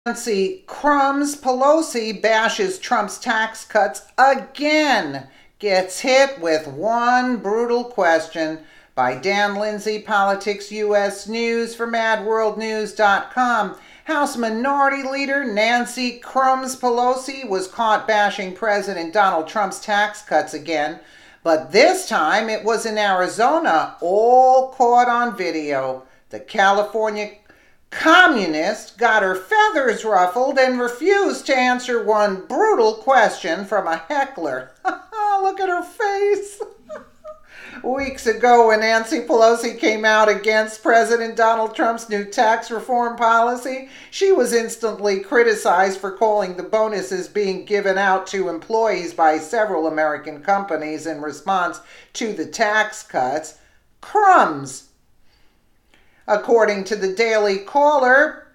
Nancy Crumbs Pelosi bashes Trump's tax cuts again, gets hit with one brutal question by Dan Lindsay, Politics US News for MadWorldNews.com. House Minority Leader Nancy Crumbs Pelosi was caught bashing President Donald Trump's tax cuts again, but this time it was in Arizona, all caught on video. The California communist got her feathers ruffled and refused to answer one brutal question from a heckler. Look at her face. Weeks ago, when Nancy Pelosi came out against President Donald Trump's new tax reform policy, she was instantly criticized for calling the bonuses being given out to employees by several American companies in response to the tax cuts crumbs. According to the Daily Caller,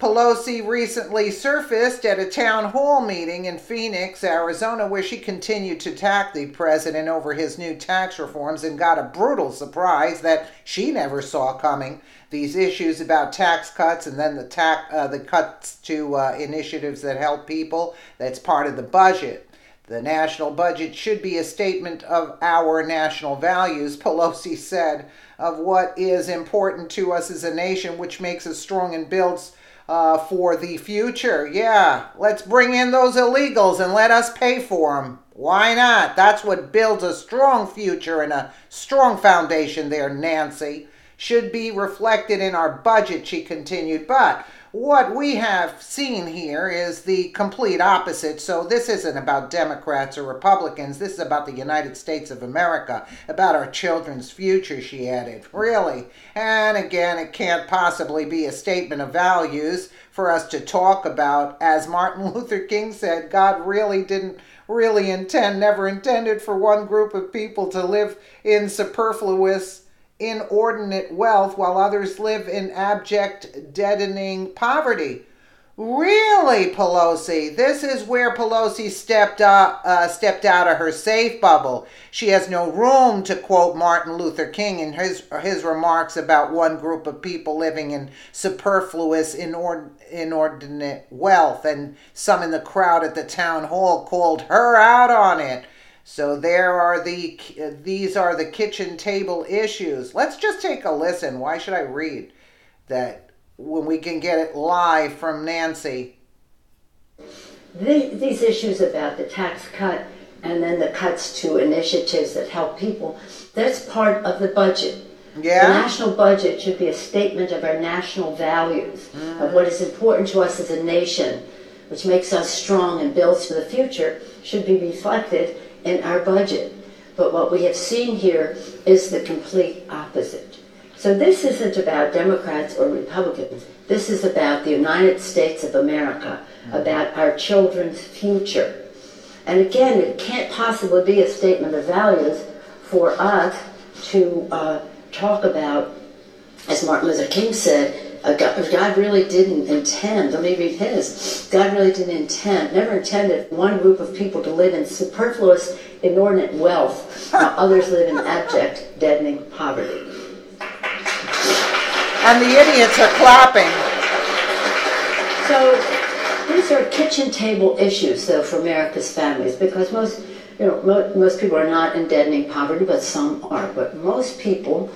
Pelosi recently surfaced at a town hall meeting in Phoenix, Arizona, where she continued to attack the president over his new tax reforms and got a brutal surprise that she never saw coming. These issues about tax cuts and then the cuts to initiatives that help people, that's part of the budget. The national budget should be a statement of our national values, Pelosi said, of what is important to us as a nation, which makes us strong and builds for the future. Yeah, let's bring in those illegals and let us pay for them. Why not? That's what builds a strong future and a strong foundation there, Nancy. Should be reflected in our budget, she continued. But what we have seen here is the complete opposite. So this isn't about Democrats or Republicans. This is about the United States of America, about our children's future, she added. Really? And again, it can't possibly be a statement of values for us to talk about. As Martin Luther King said, God really never intended for one group of people to live in superfluous, inordinate wealth while others live in abject, deadening poverty. Really, Pelosi? This is where Pelosi stepped out of her safe bubble. She has no room to quote Martin Luther King in his remarks about one group of people living in superfluous, inordinate wealth, and some in the crowd at the town hall called her out on it. So these are the kitchen table issues. Let's just take a listen. Why should I read that when we can get it live from Nancy? These issues about the tax cut and then the cuts to initiatives that help people, that's part of the budget. Yeah. The national budget should be a statement of our national values, of what is important to us as a nation, which makes us strong and builds for the future, should be reflected in our budget. But what we have seen here is the complete opposite. So this isn't about Democrats or Republicans. This is about the United States of America, about our children's future. And again, it can't possibly be a statement of values for us to talk about, as Martin Luther King said, God really didn't intend, let me read his, God really never intended one group of people to live in superfluous, inordinate wealth, while others live in abject, deadening poverty. And the idiots are clapping. So these are kitchen table issues, though, for America's families, because most people are not in deadening poverty, but some are. But most people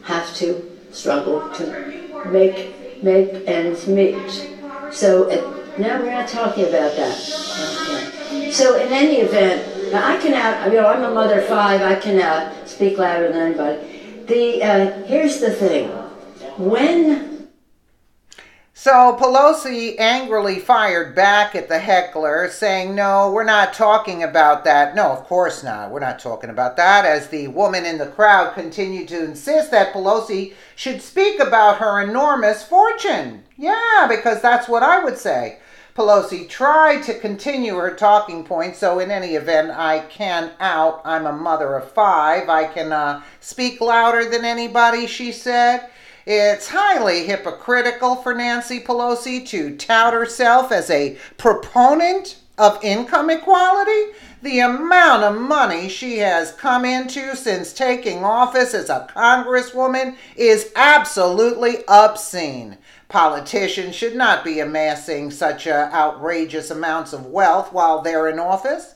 have to struggle to make ends meet. So now we're not talking about that. Okay. So in any event, now I'm a mother of 5. I can speak louder than anybody. Here's the thing: So Pelosi angrily fired back at the heckler, saying, "No, we're not talking about that. No, of course not. We're not talking about that," as the woman in the crowd continued to insist that Pelosi should speak about her enormous fortune. Yeah, because that's what I would say. Pelosi tried to continue her talking point, so in any event, I'm a mother of 5. I can speak louder than anybody, she said. It's highly hypocritical for Nancy Pelosi to tout herself as a proponent of income equality. The amount of money she has come into since taking office as a congresswoman is absolutely obscene. Politicians should not be amassing such outrageous amounts of wealth while they're in office.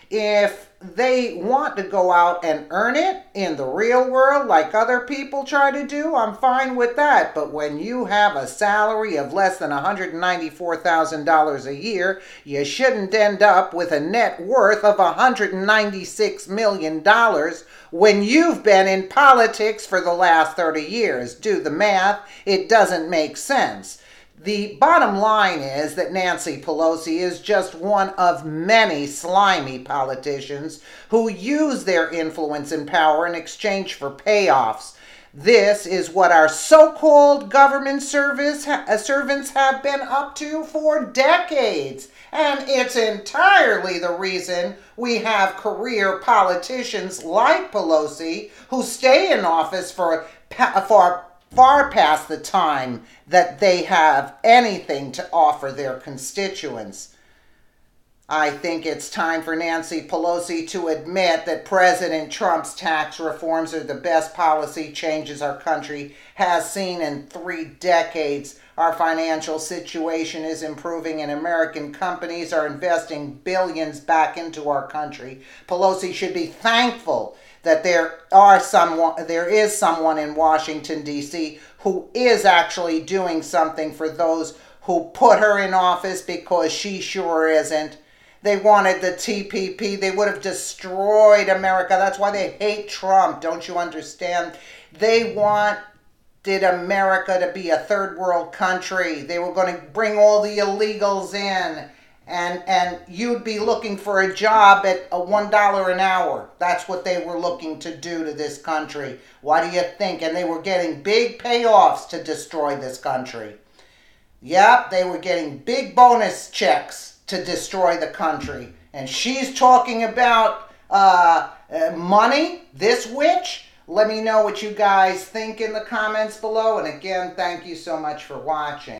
If they want to go out and earn it in the real world like other people try to do, I'm fine with that. But when you have a salary of less than $194,000 a year, you shouldn't end up with a net worth of $196 million when you've been in politics for the last 30 years. Do the math. It doesn't make sense. The bottom line is that Nancy Pelosi is just one of many slimy politicians who use their influence and power in exchange for payoffs. This is what our so-called government servants have been up to for decades. And it's entirely the reason we have career politicians like Pelosi who stay in office for far past the time that they have anything to offer their constituents. I think it's time for Nancy Pelosi to admit that President Trump's tax reforms are the best policy changes our country has seen in 3 decades. Our financial situation is improving and American companies are investing billions back into our country. Pelosi should be thankful that there is someone in Washington, D.C. who is actually doing something for those who put her in office, because she sure isn't. They wanted the TPP. They would have destroyed America. That's why they hate Trump. Don't you understand? They wanted America to be a third world country. They were going to bring all the illegals in. And you'd be looking for a job at $1 an hour. That's what they were looking to do to this country. What do you think? And they were getting big payoffs to destroy this country. Yep, they were getting big bonus checks to destroy the country. And she's talking about money, this witch? Let me know what you guys think in the comments below. And again, thank you so much for watching.